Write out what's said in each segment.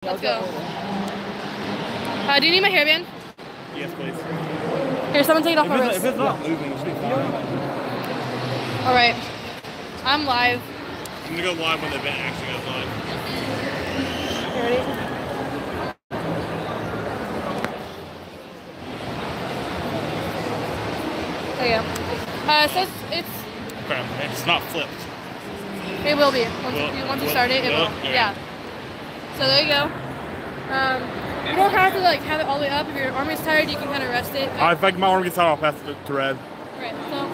Let's go. Do you need my hairband? Yes, please. Here, someone take it off my wrist. If it's not moving, it should be fine. All right. I'm live. I'm gonna go live when the event actually goes live. You ready? There you go. So it's... Okay, it's not flipped. It will be. Once you start it, it will. Yeah. So there you go. You don't have to like have it all the way up. If your arm is tired, you can kind of rest it. If my arm gets tired, I'll pass it to Red. Right. So.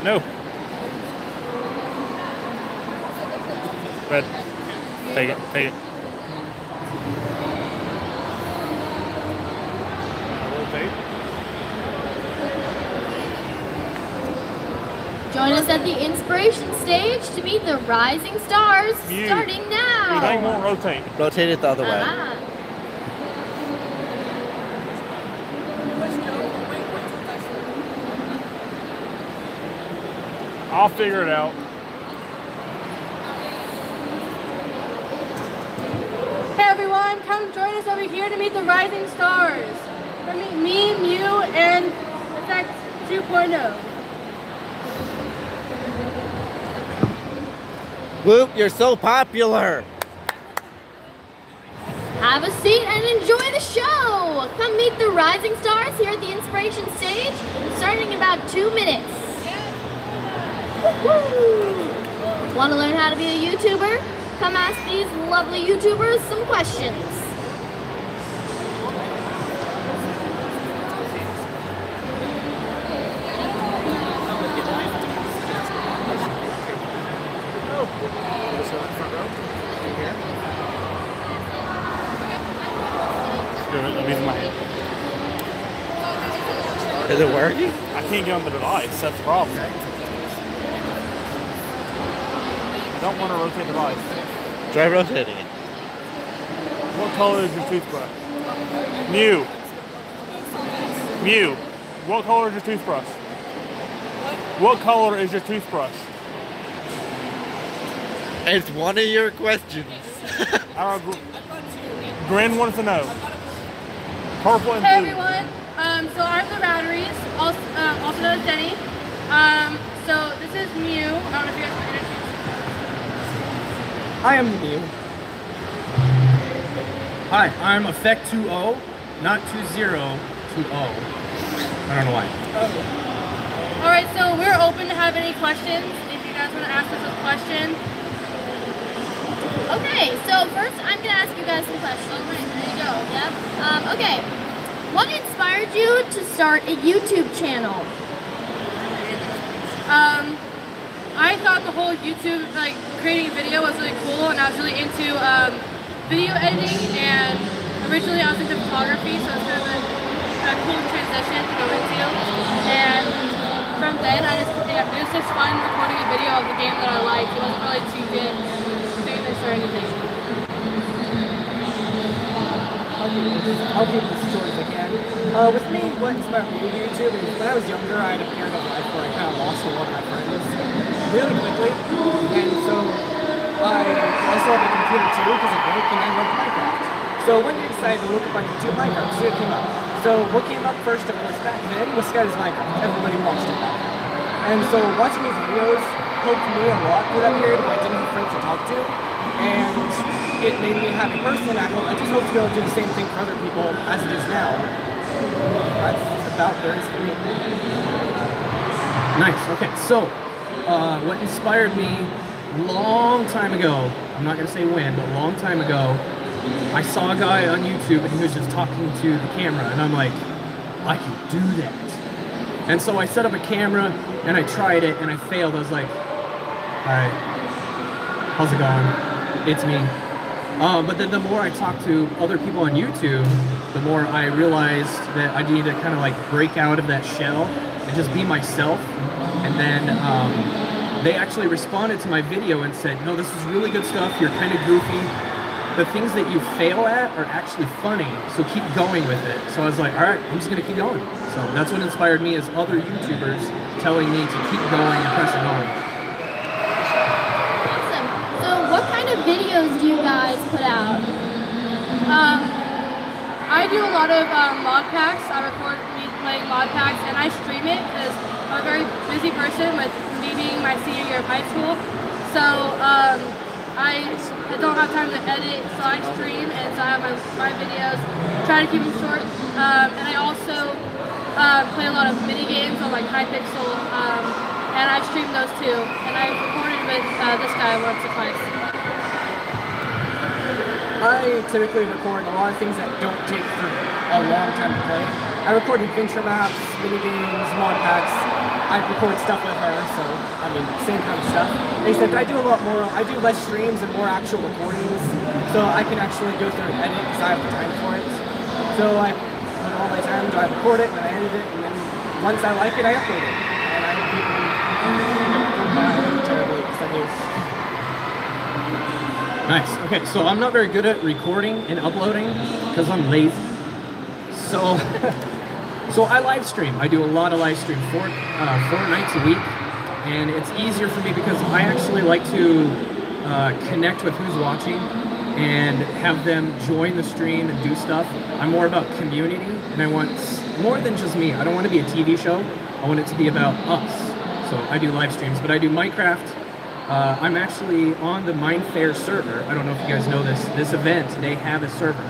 No. Red. Take it. Take it. Join us at the inspiration stage to meet the rising stars starting now. Your thing won't rotate. Rotate it the other way. I'll figure it out. Hey everyone, come join us over here to meet the rising stars. Come meet me, Mew, and Effect 2.0. Whoop, you're so popular. Have a seat and enjoy the show. Come meet the rising stars here at the inspiration stage, starting in about 2 minutes. Want to learn how to be a YouTuber? Come ask these lovely YouTubers some questions. I'm using my hand. Is it working? I can't get on the device. That's the problem. I don't want to rotate the device. Try rotating it. What color is your toothbrush? Mew. Mew. What color is your toothbrush? What color is your toothbrush? It's one of your questions. Grin wants to know. Purple and blue. Hey everyone. So I'm the batteries, also known as Denny. So this is Mew. I don't know if you guys can introduce. I am Mew. Hi, I'm Effect 2.0, not 2.0, 2.0. I don't know why. Alright, so we're open to have any questions. If you guys want to ask us a question. Okay, so first I'm going to ask you guys some questions. Okay, there you go. Yep. Okay, what inspired you to start a YouTube channel? I thought the whole YouTube, like, creating a video was really cool, and I was really into video editing, and originally I was into photography, so it's kind of a cool transition to go into. And from then, it was just fun recording a video of the game that I liked. It wasn't really too good, famous or anything. I'll keep this short as I can. With me, what inspired me to do YouTube is when I was younger, I had a period of life where I kind of lost a lot of my friends really quickly, and so I also have a computer too because of work, and I love Minecraft. So one day I decided to look up on YouTube Minecraft, see what came up. So what came up first, of course, back then was Sky's Minecraft. Everybody watched it back then. And so watching these videos helped me a lot through that period when I didn't have friends to talk to, and it made me a happy person. I just hope to be able to do the same thing for other people as it is now. That's about where it's for me. Nice, okay, so what inspired me long time ago, I'm not going to say when, but a long time ago, I saw a guy on YouTube and he was just talking to the camera, and I'm like, I can do that. And so I set up a camera and I tried it and I failed. I was like, alright, how's it going? It's me. But then the more I talked to other people on YouTube, the more I realized that I need to kind of like break out of that shell and just be myself. And then they actually responded to my video and said, no, this is really good stuff, you're kind of goofy, the things that you fail at are actually funny, so keep going with it. So I was like, all right, I'm just gonna keep going. So that's what inspired me, is other YouTubers telling me to keep going and pressing on. Awesome. So what kind of videos do you guys put out? I do a lot of mod packs. I record me playing mod packs, and I stream it because I'm a very busy person with me being my senior year of high school. So I don't have time to edit, so I stream, and so I have my videos. Try to keep them short, and I also play a lot of mini games on like Hypixel, and I stream those too. And I recorded with this guy once or twice. I typically record a lot of things that don't take a long time to play. I record adventure maps, mini games, mod packs. I record stuff with her, so I mean, same kind of stuff. Except I do a lot more. I do less streams and more actual recordings, so I can actually go through and edit because I have the time for it. So I put all my time, I record it, and I edit it, and then once I like it, I upload it. And I hope people don't buy it terribly because I do. Nice. Okay, so I'm not very good at recording and uploading because I'm lazy. So, so I live stream. I do a lot of live stream, 4 nights a week, and it's easier for me because I actually like to connect with who's watching and have them join the stream and do stuff. I'm more about community, and I want more than just me. I don't want to be a TV show. I want it to be about us. So I do live streams, but I do Minecraft. I'm actually on the Minefaire server. I don't know if you guys know this. This event, they have a server.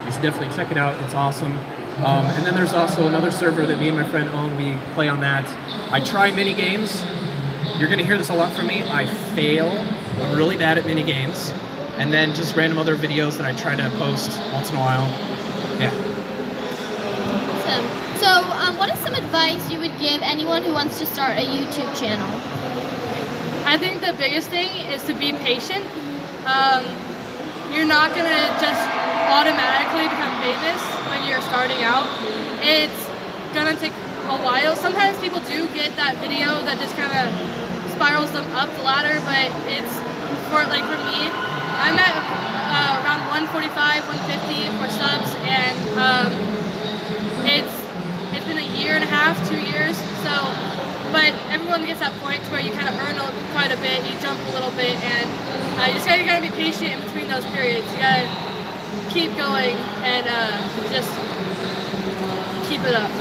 You should definitely check it out. It's awesome. And then there's also another server that me and my friend own. We play on that. I try mini games. You're going to hear this a lot from me. I fail. I'm really bad at mini games. And then just random other videos that I try to post once in a while. Yeah. Awesome. So what is some advice you would give anyone who wants to start a YouTube channel? I think the biggest thing is to be patient. You're not going to just automatically become famous when you're starting out. It's going to take a while. Sometimes people do get that video that just kind of spirals them up the ladder, but it's, for me, I'm at around 145, 150 for subs, and it's been a year and a half, 2 years, so. But everyone gets that point where you kind of earn quite a bit, you jump a little bit, and you just gotta be patient in between those periods. You gotta keep going and just keep it up.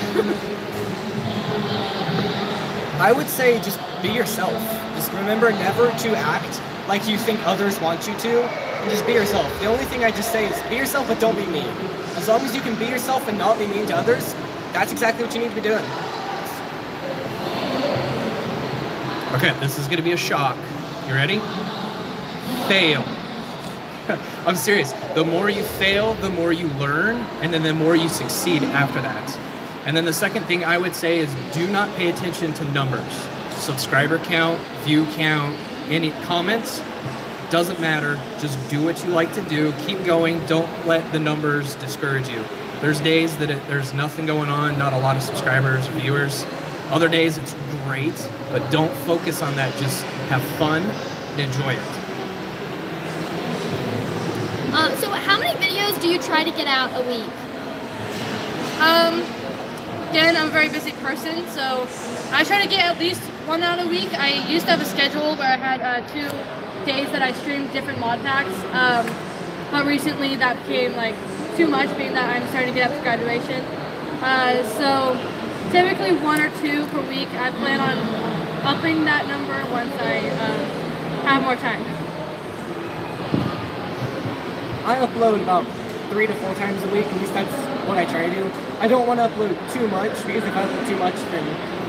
I would say just be yourself. Just remember never to act like you think others want you to, and just be yourself. The only thing I just say is be yourself, but don't be mean. As long as you can be yourself and not be mean to others, that's exactly what you need to be doing. Okay, this is gonna be a shock. You ready? Fail. I'm serious. The more you fail, the more you learn, and then the more you succeed after that. And then the second thing I would say is do not pay attention to numbers. Subscriber count, view count, any comments, doesn't matter. Just do what you like to do. Keep going. Don't let the numbers discourage you. There's days that there's nothing going on, not a lot of subscribers or viewers. Other days it's great, but don't focus on that. Just have fun and enjoy it. So how many videos do you try to get out a week? Again, I'm a very busy person, so I try to get at least one out a week. I used to have a schedule where I had 2 days that I streamed different mod packs, but recently that became too much, being that I'm starting to get up to graduation. So typically 1 or 2 per week. I plan on upping that number once I have more time. I upload about 3 to 4 times a week, at least that's what I try to do. I don't want to upload too much, because if I upload too much, then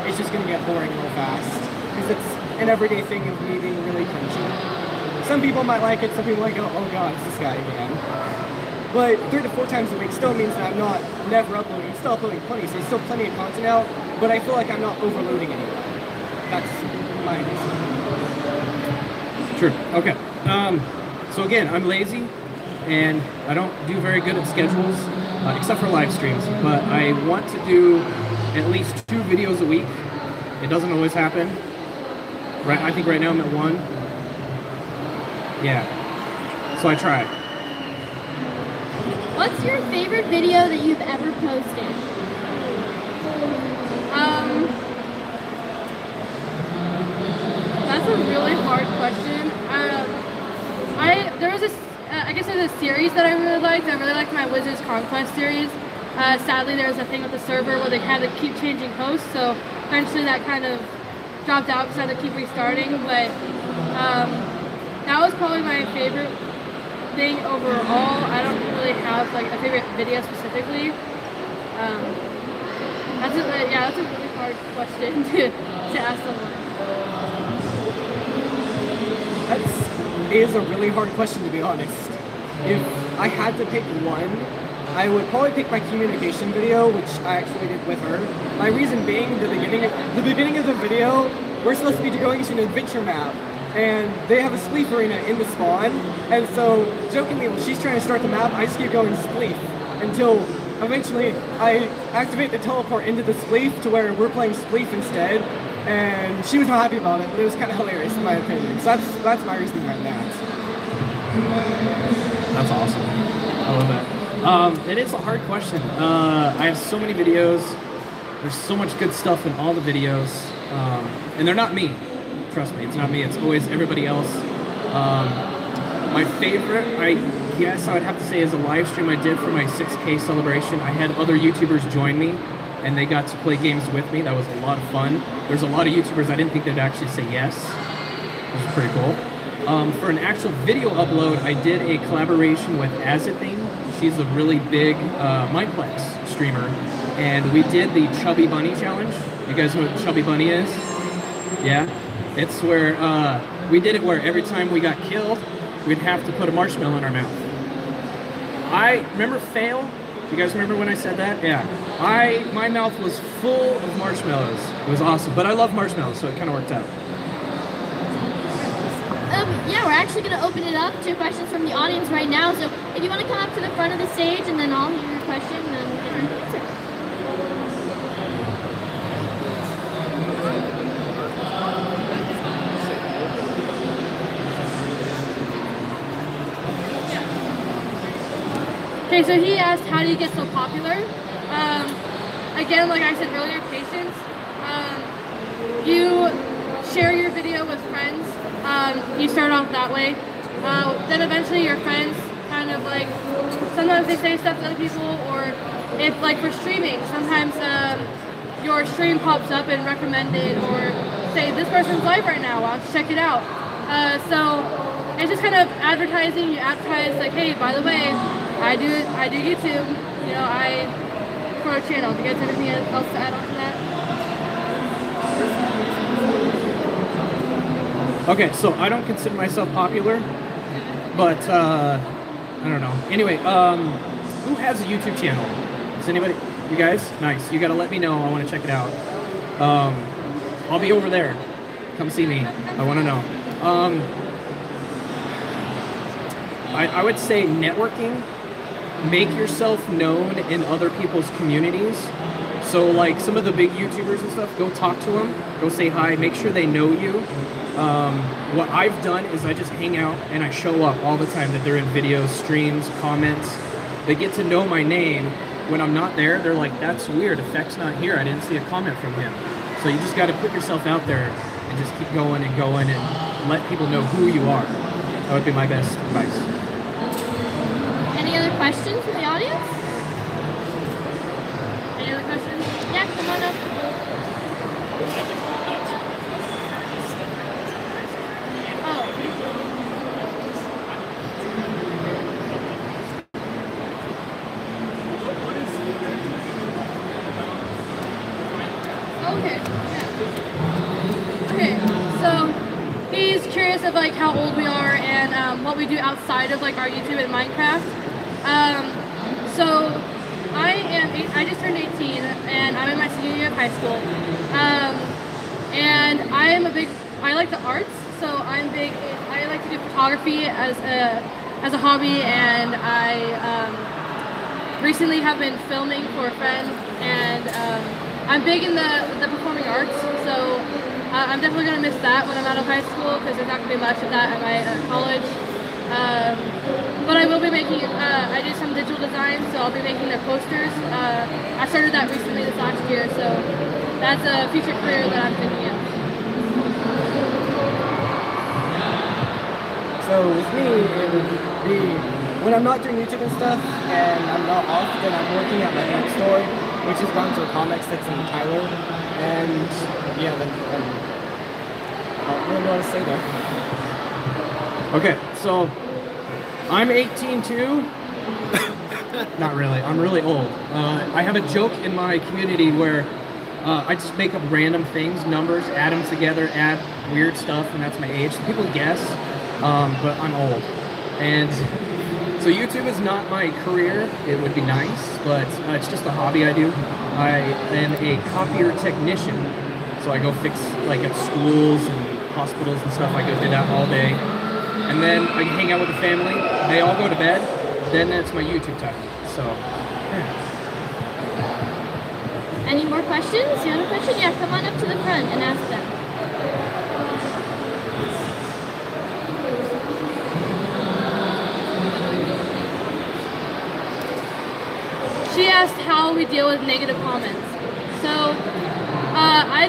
it's just going to get boring real fast. Because it's an everyday thing of me being really cringy. Some people might like it, some people might go, oh god, it's this guy again. But 3 to 4 times a week still means that I'm not never uploading. I'm still uploading plenty, so there's still plenty of content out, but I feel like I'm not overloading anyone. That's my reason. True. Okay. So again, I'm lazy, and I don't do very good at schedules, except for live streams. But I want to do at least 2 videos a week. It doesn't always happen. Right? I think right now I'm at 1. Yeah. So I try. What's your favorite video that you've ever posted? That's a really hard question. There was I guess there's a series that I really liked. I really liked my Wizards Conquest series. Sadly, there was a thing with the server where they had to keep changing hosts, so eventually that kind of dropped out because I had to keep restarting. But that was probably my favorite thing overall. I don't really have like a favorite video specifically. That's a really hard question to ask someone. That is a really hard question, to be honest. If I had to pick one, I would probably pick my communication video, which I actually did with her. My reason being, the beginning of the video, we're supposed to be going to an adventure map, and they have a spleef arena in the spawn, and so, jokingly, when she's trying to start the map, I just keep going spleef, until eventually I activate the teleport into the spleef to where we're playing spleef instead, and she was not happy about it, but it was kind of hilarious in my opinion. So that's my reasoning behind that. That's awesome. I love that. It is a hard question. I have so many videos. There's so much good stuff in all the videos. And they're not me. Trust me, it's not me. It's always everybody else. My favorite, I guess I would have to say, is a live stream I did for my 6K celebration. I had other YouTubers join me, and they got to play games with me. That was a lot of fun. There's a lot of YouTubers I didn't think they'd actually say yes, which is pretty cool. For an actual video upload, I did a collaboration with Azithing. She's a really big Mineplex streamer, and we did the Chubby Bunny Challenge. You guys know what Chubby Bunny is? Yeah? It's where we did it where every time we got killed, we'd have to put a marshmallow in our mouth. I remember fail. You guys remember when I said that? Yeah. My mouth was full of marshmallows. It was awesome, but I love marshmallows, so it kind of worked out. Yeah, we're actually going to open it up to questions from the audience right now. So if you want to come up to the front of the stage, and then I'll hear your question and then we'll get an answer. Okay, so he asked, how do you get so popular? Again, like I said earlier, patience. You share your video with friends. You start off that way. Then eventually your friends kind of like, sometimes they say stuff to other people, or if like for streaming, sometimes your stream pops up and recommended, or say this person's live right now, I'll check it out. So it's just kind of advertising. You advertise like, hey, by the way, I do YouTube. You know, I for a channel. Do you guys have anything else to add on to that? Okay, so I don't consider myself popular, but I don't know. Anyway, who has a YouTube channel? Does anybody? You guys? Nice. You gotta let me know. I want to check it out. I'll be over there. Come see me. I want to know. I would say networking. Make yourself known in other people's communities. So like some of the big YouTubers and stuff, go talk to them, go say hi, make sure they know you. What I've done is I just hang out and I show up all the time that they're in videos, streams, comments. They get to know my name. When I'm not there, they're like, that's weird, Effect's not here, I didn't see a comment from him. So you just gotta put yourself out there and just keep going and let people know who you are. That would be my best advice. Any other questions from the audience? Any other questions? Yeah, come on up. Okay, so he's curious of like how old we are and what we do outside of like our YouTube and Minecraft. So I just turned 18 and I'm in my senior year of high school. And I like the arts, so I like to do photography as a hobby, and I recently have been filming for a friend, and I'm big in the performing arts, so I'm definitely going to miss that when I'm out of high school, because there's not going to be much of that at my college. But I will be making, I do some digital design, so I'll be making their posters. I started that recently this last year, so that's a future career that I'm thinking of. So with me, it would be when I'm not doing YouTube and stuff, and I'm not off, then I'm working at my own store, which is Gonzo Comics that's in Tyler. And yeah, then I don't really know what to say there. Okay, so I'm 18 too. Not really. I'm really old. I have a joke in my community where I just make up random things, numbers, add them together, add weird stuff, and that's my age. People guess, but I'm old. And so YouTube is not my career. It would be nice, but it's just a hobby I do. I am a copier technician, so I go fix like at schools and hospitals and stuff. I go do that all day. And then I can hang out with the family. They all go to bed. Then that's my YouTube time. So, yeah. Any more questions? You have a question? Yeah, come on up to the front and ask them. She asked how we deal with negative comments. So, I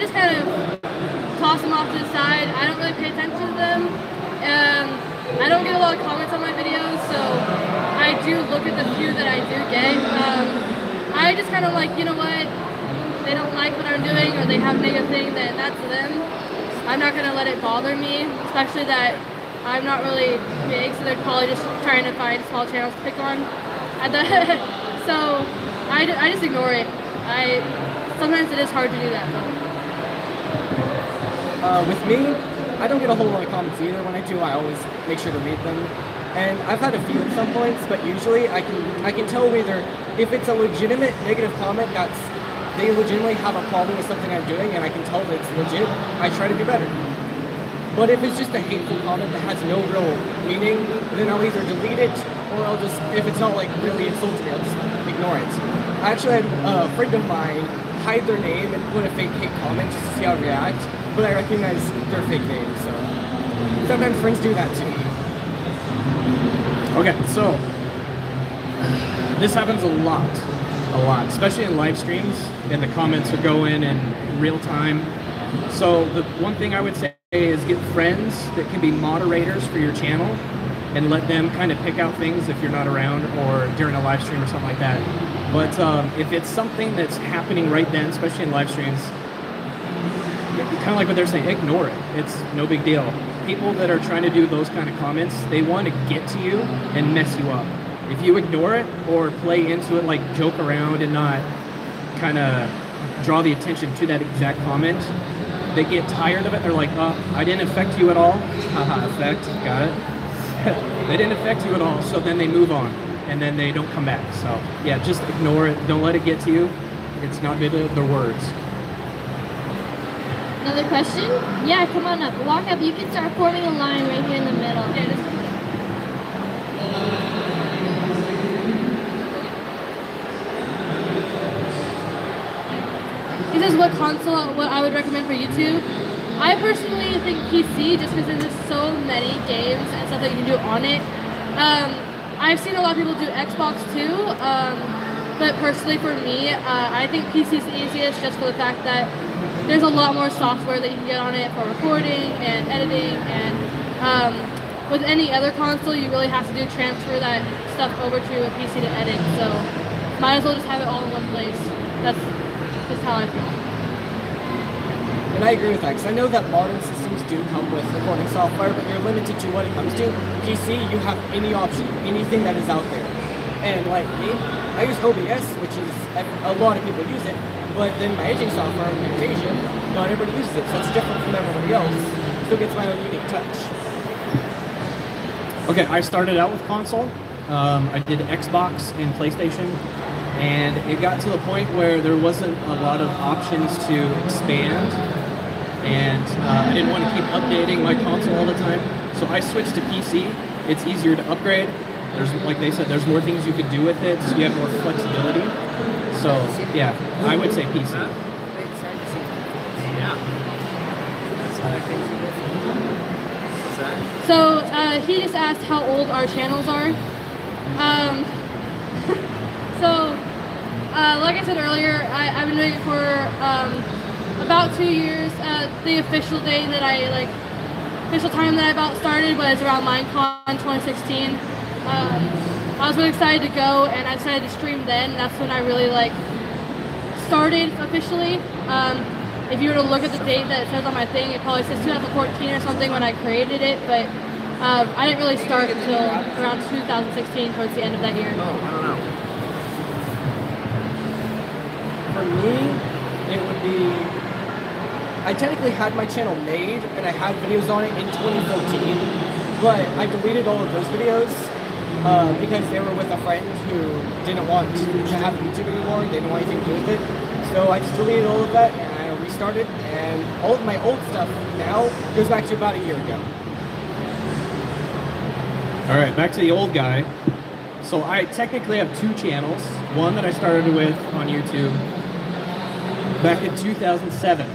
just kind of toss them off to the side. I don't really pay attention to them. I don't get a lot of comments on my videos, so I do look at the few that I do get. I just kind of like, you know what, they don't like what I'm doing or they have negative things, then that's them. I'm not going to let it bother me, especially that I'm not really big, so they're probably just trying to find small channels to pick on. So I just ignore it. Sometimes it is hard to do that though. With me, I don't get a whole lot of comments either. When I do, I always make sure to read them. And I've had a few at some points, but usually I can tell whether if it's a legitimate negative comment that's they legitimately have a problem with something I'm doing and I can tell that it's legit, I try to do better. But if it's just a hateful comment that has no real meaning, then I'll either delete it or I'll just, if it's not like really insulting me, I'll just ignore it. I actually had a friend of mine hide their name and put a fake hate comment just to see how I react, but I recognize their fake name, so sometimes friends do that too. Okay, so this happens a lot, especially in live streams, and the comments will go in real time. So the one thing I would say is get friends that can be moderators for your channel and let them kind of pick out things if you're not around or during a live stream or something like that. But if it's something that's happening right then, especially in live streams, kind of like what they're saying, ignore it. It's no big deal. People that are trying to do those kind of comments, they want to get to you and mess you up. If you ignore it or play into it, like joke around and not kind of draw the attention to that exact comment, they get tired of it. They're like, oh, I didn't affect you at all. Haha, affect, got it. They didn't affect you at all, so then they move on and then they don't come back. So yeah, just ignore it. Don't let it get to you. It's not good to their words. Another question? Yeah, come on up. Walk up. You can start forming a line right here in the middle. He says what I would recommend for YouTube. I personally think PC just because there's just so many games and stuff that you can do on it. I've seen a lot of people do Xbox too, but personally for me, I think PC is the easiest just for the fact that there's a lot more software that you can get on it for recording and editing, and with any other console you really have to transfer that stuff over to a PC to edit, so might as well just have it all in one place. That's just how I feel. And I agree with that, because I know that modern systems do come with recording software, but you're limited to what it comes to. PC, you have any option, anything that is out there. And like me, I use OBS, which is, a lot of people use it, but then my editing software, Minefaire, not everybody uses it, so it's different from everybody else. Still gets my own unique touch. Okay, I started out with console. I did Xbox and PlayStation, and it got to the point where there wasn't a lot of options to expand, and I didn't want to keep updating my console all the time, so I switched to PC. It's easier to upgrade. There's, like they said, there's more things you could do with it, so you have more flexibility. So, yeah, I would say PC. So he just asked how old our channels are. Like I said earlier, I've been doing it for about 2 years. The official day that official time that I about started was around Minecon 2016. I was really excited to go, and I decided to stream then. And that's when I really started officially. If you were to look at the date that it says on my thing, it probably says 2014 or something when I created it, but I didn't really start until around 2016, towards the end of that year. Oh, I don't know. For me, it would be, I technically had my channel made and I had videos on it in 2014, but I deleted all of those videos because they were with a friend who didn't want to have YouTube anymore. They didn't want anything to do with it. So I just deleted all of that and I restarted, and all of my old stuff now goes back to about a year ago. All right, back to the old guy. So I technically have 2 channels. One that I started with on YouTube back in 2007.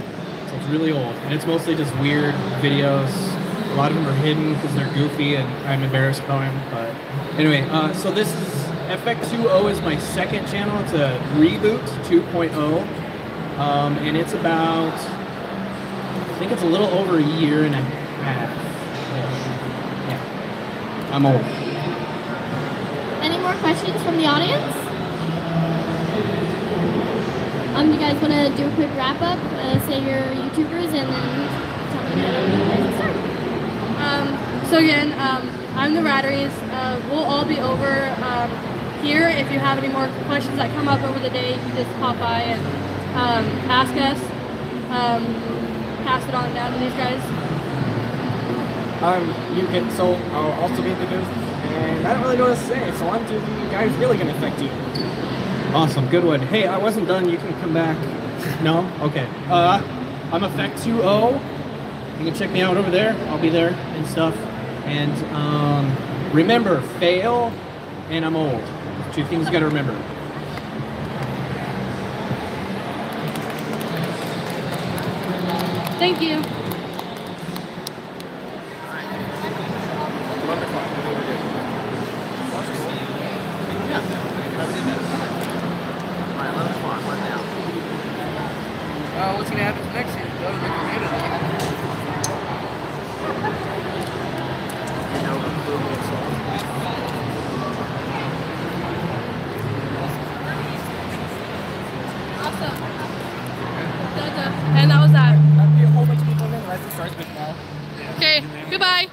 So it's really old, and it's mostly just weird videos. A lot of them are hidden because they're goofy and I'm embarrassed by them. But anyway, so this is FX20 is my second channel. It's a reboot 2.0, and it's about, I think it's a little over a year and a half. Yeah, I'm old. Any more questions from the audience? You guys want to do a quick wrap up? Say your YouTubers and then tell me how you guys start. So again, I'm the Ratteries. We'll all be over here. If you have any more questions that come up over the day, you can just pop by and ask us. Pass it on down to these guys. So I'll also be in the booth, and I don't really know what to say, so I'm to you guys really gonna affect you. Awesome, good one. Hey, I wasn't done. You can come back. No? Okay. I'm Effect20. You can check me out over there. I'll be there and stuff. And remember, fail and I'm old. 2 things you gotta remember. Thank you. What's going to happen next year? Go to the community. Awesome. And that was that. That'd be a whole bunch of people in the rest of the stars now. Okay, goodbye.